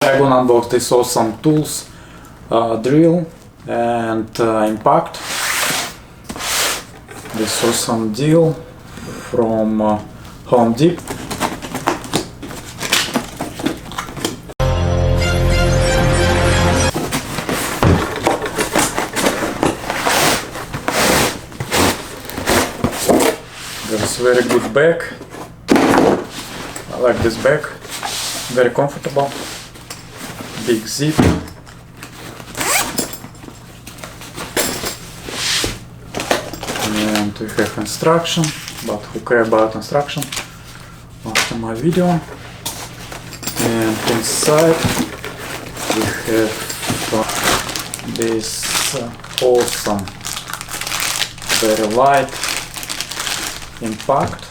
I'm gonna unbox this awesome tools, drill and impact. This awesome deal from Home Depot. There's very good bag. I like this bag, very comfortable, big zip. And we have instruction, but who cares about instruction after my video. And inside we have this awesome, very light impact,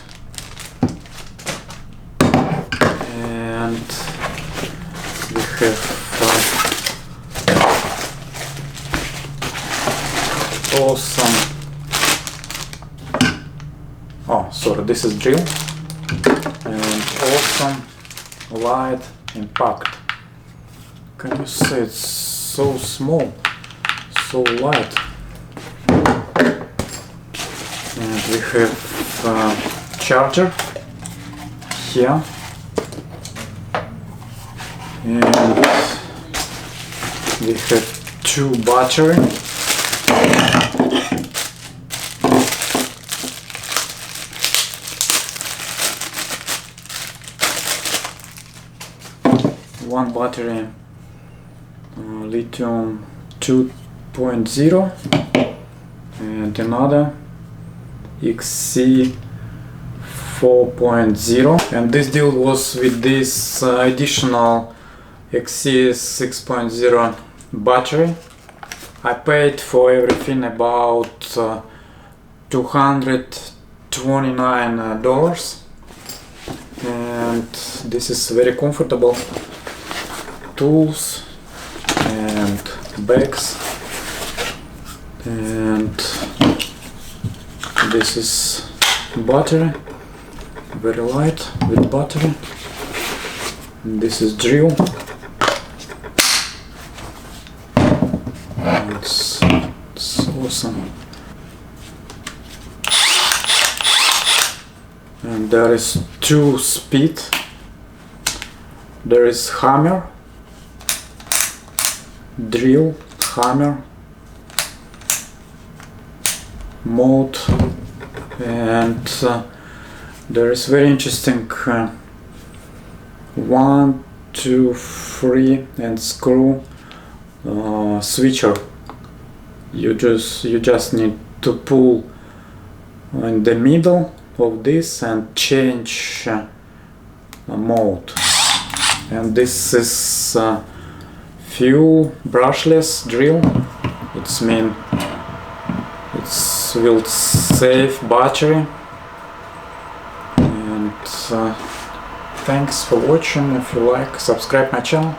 and we have awesome, this is drill, and awesome light impact. Can you see it's so small, so light? And we have charger here, and we have two batteries. One battery Lithium 2.0 and another XC 4.0, and this deal was with this additional XC 6.0 battery. I paid for everything about $229, and this is very comfortable tools and bags, and this is battery, very light with battery, and this is drill. It's awesome. And there is two speed. There is hammer, drill, hammer, mode, and there is very interesting 1, 2, 3 and screw switcher. You just need to pull in the middle of this and change mode. And this is fuel brushless drill. It will save battery. And thanks for watching. If you like, subscribe my channel.